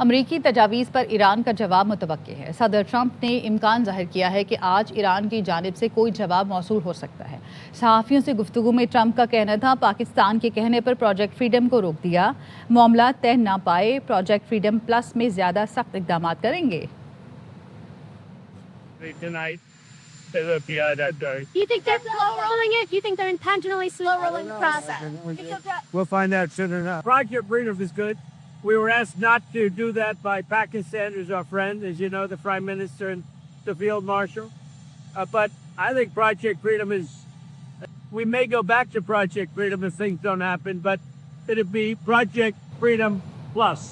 امریکی تجاویز پر ایران کا جواب متوقع ہے۔ صدر ٹرمپ نے امکان ظاہر کیا ہے کہ آج ایران کی جانب سے کوئی جواب موصول ہو سکتا ہے۔ صحافیوں سے گفتگو میں ٹرمپ کا کہنا تھا، پاکستان کے کہنے پر پروجیکٹ فریڈم کو روک دیا، معاملات طے نہ پائے، پروجیکٹ فریڈم پلس میں زیادہ سخت اقدامات کریں گے۔ Do you think they're slow rolling it? Do you think they're intentionally slow rolling the process? We'll find out soon enough. Project Freedom is good. We were asked not to do that by Pakistan, who's our friend, as you know, the Prime Minister and the Field Marshal. But I think Project Freedom is, we may go back to Project Freedom if things don't happen, but it'll be Project Freedom Plus.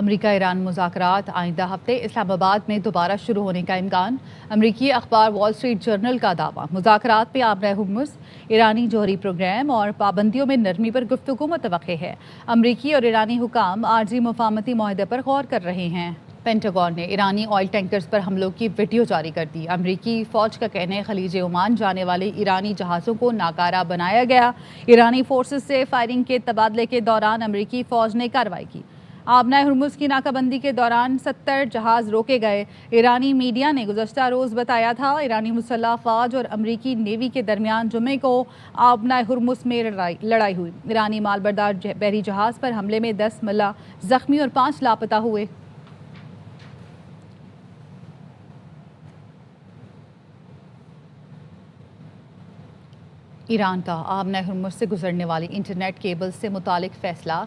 امریکہ ایران مذاکرات آئندہ ہفتے اسلام آباد میں دوبارہ شروع ہونے کا امکان۔ امریکی اخبار وال اسٹریٹ جرنل کا دعویٰ، مذاکرات میں آبرہ ہرمز، ایرانی جوہری پروگرام اور پابندیوں میں نرمی پر گفتگو متوقع ہے۔ امریکی اور ایرانی حکام عارضی مفاہمتی معاہدے پر غور کر رہے ہیں۔ پینٹاگون نے ایرانی آئل ٹینکرز پر حملوں کی ویڈیو جاری کر دی۔ امریکی فوج کا کہنا ہے خلیج عمان جانے والے ایرانی جہازوں کو ناکارہ بنایا گیا۔ ایرانی فورسز سے فائرنگ کے تبادلے کے دوران امریکی فوج نے کارروائی کی۔ آبنہ ہرمز کی ناکہ بندی کے دوران 70 جہاز روکے گئے۔ ایرانی میڈیا نے گزشتہ روز بتایا تھا ایرانی مسلح افواج اور امریکی نیوی کے درمیان جمعے کو آبنہ ہرمز میں لڑائی ہوئی۔ ایرانی مال بردار بحری جہاز پر حملے میں 10 ملح زخمی اور 5 لاپتہ ہوئے۔ ایران کا آبنہ ہرمز سے گزرنے والی انٹرنیٹ کیبلز سے متعلق فیصلہ۔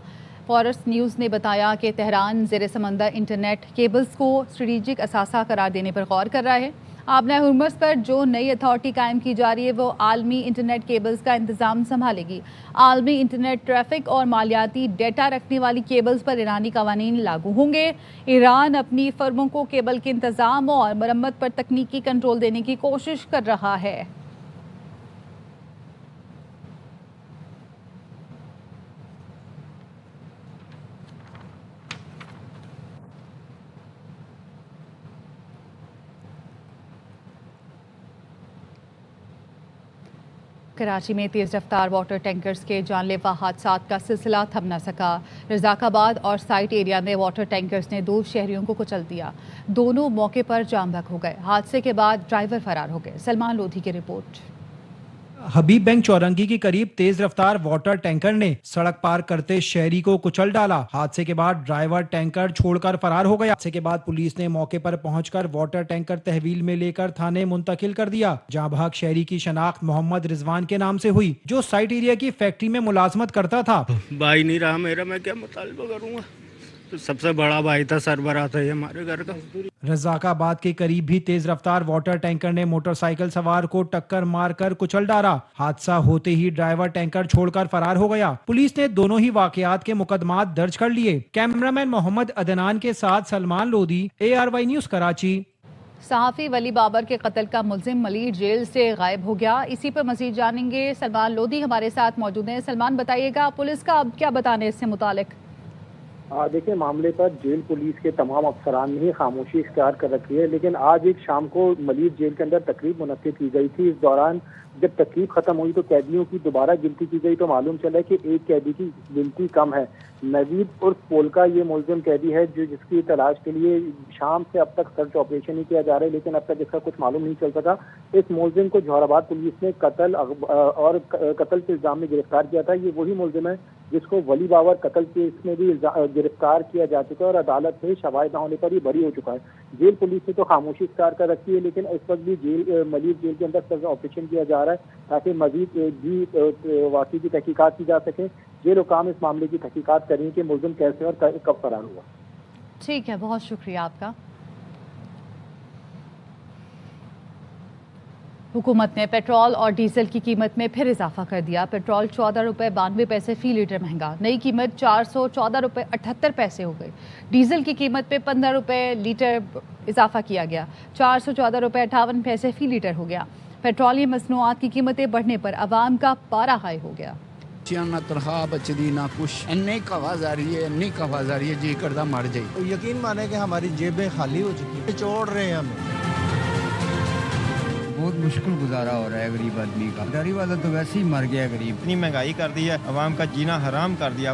فورس نیوز نے بتایا کہ تہران زیر سمندر انٹرنیٹ کیبلز کو اسٹریٹجک اثاثہ قرار دینے پر غور کر رہا ہے۔ آبنہ ہرمز پر جو نئی اتھارٹی قائم کی جا رہی ہے وہ عالمی انٹرنیٹ کیبلز کا انتظام سنبھالے گی۔ عالمی انٹرنیٹ ٹریفک اور مالیاتی ڈیٹا رکھنے والی کیبلز پر ایرانی قوانین لاگو ہوں گے۔ ایران اپنی فرموں کو کیبل کے انتظام اور مرمت پر تکنیکی کنٹرول دینے کی کوشش کر رہا ہے۔ کراچی میں تیز رفتار واٹر ٹینکرز کے جان لیوا حادثات کا سلسلہ تھم نہ سکا۔ رزاق آباد اور سائٹ ایریا میں واٹر ٹینکرز نے 2 شہریوں کو کچل دیا، دونوں موقع پر جام بحق ہو گئے۔ حادثے کے بعد ڈرائیور فرار ہو گئے۔ سلمان لودھی کی رپورٹ۔ حبیب بینک چورنگی کے قریب تیز رفتار واٹر ٹینکر نے سڑک پار کرتے شہری کو کچل ڈالا۔ حادثے کے بعد ڈرائیور ٹینکر چھوڑ کر فرار ہو گیا۔ حادثے کے بعد پولیس نے موقع پر پہنچ کر واٹر ٹینکر تحویل میں لے کر تھانے منتقل کر دیا۔ جاں بحق شہری کی شناخت محمد رضوان کے نام سے ہوئی، جو سائٹ ایریا کی فیکٹری میں ملازمت کرتا تھا۔ بھائی نہیں رہا میرا، میں کیا مطالبہ کروں گا؟ تو سب سے بڑا بھائی تھا، سربراہ تھا یہ ہمارے گھر کا۔ رزاق آباد کے قریب بھی تیز رفتار واٹر ٹینکر نے موٹر سائیکل سوار کو ٹکر مار کر کچل ڈالا۔ حادثہ ہوتے ہی ڈرائیور ٹینکر چھوڑ کر فرار ہو گیا۔ پولیس نے دونوں ہی واقعات کے مقدمات درج کر لیے۔ کیمرامین محمد عدنان کے ساتھ سلمان لودھی، ARY نیوز کراچی۔ صحافی ولی بابر کے قتل کا ملزم ملیر جیل سے غائب ہو گیا۔ اسی پر مزید جانیں گے، سلمان لودھی ہمارے ساتھ موجود ہیں۔ سلمان، بتائیے گا پولیس کا اب کیا بتانے اس سے متعلق؟ دیکھیں، معاملے پر جیل پولیس کے تمام افسران نے خاموشی اختیار کر رکھی ہے، لیکن آج ایک شام کو ملیر جیل کے اندر تقریب منعقد کی گئی تھی۔ اس دوران جب تقریب ختم ہوئی تو قیدیوں کی دوبارہ گنتی کی گئی تو معلوم چلا کہ ایک قیدی کی گنتی کم ہے۔ نوید عرف پولکا یہ ملزم قیدی ہے جس کی تلاش کے لیے شام سے اب تک سرچ آپریشن ہی کیا جا رہا ہے، لیکن اب تک اس کا کچھ معلوم نہیں چل سکا۔ اس ملزم کو جوہر آباد پولیس نے قتل کے الزام میں گرفتار کیا تھا۔ یہ وہی ملزم ہے جس کو ولی بابر قتل کیس میں بھی گرفتار کیا جا چکا ہے اور عدالت سے شواہد نہ ہونے پر ہی بری ہو چکا ہے۔ جیل پولیس نے تو خاموشی اختیار کر رکھی ہے، لیکن اس وقت بھی ملیر جیل کے اندر سرچ آپریشن کیا جا رہا ہے تاکہ مزید بھی واقعی کی تحقیقات کی جا سکے۔ جیل حکام اس معاملے کی تحقیقات کریں کہ ملزم کیسے اور کب فرار ہوا۔ ٹھیک ہے، بہت شکریہ آپ کا۔ حکومت نے پیٹرول اور ڈیزل کی قیمت میں پھر اضافہ کر دیا۔ پیٹرول 14 روپے 92 پیسے فی لیٹر مہنگا، نئی قیمت 414 روپے 78 پیسے ہو گئی۔ ڈیزل کی قیمت پہ 15 روپے لیٹر اضافہ کیا گیا، 414 روپے 58 پیسے فی لیٹر ہو گیا۔ پیٹرولیم مصنوعات کی قیمتیں بڑھنے پر عوام کا پارا ہائی ہو گیا۔ نہ تنخواہ بچی نہ کچھ، انی آواز آ رہی ہے جی کردہ مر جائے۔ یقین مانے کہ ہماری جیبیں خالی ہو چکی ہیں، چوڑ رہے ہیں ہمیں۔ بہت مشکل گزارا ہو رہا ہے غریب آدمی کا، داری والا تو ویسے ہی مر گیا غریب۔ اتنی مہنگائی کر دی ہے، عوام کا جینا حرام کر دیا۔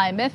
IMF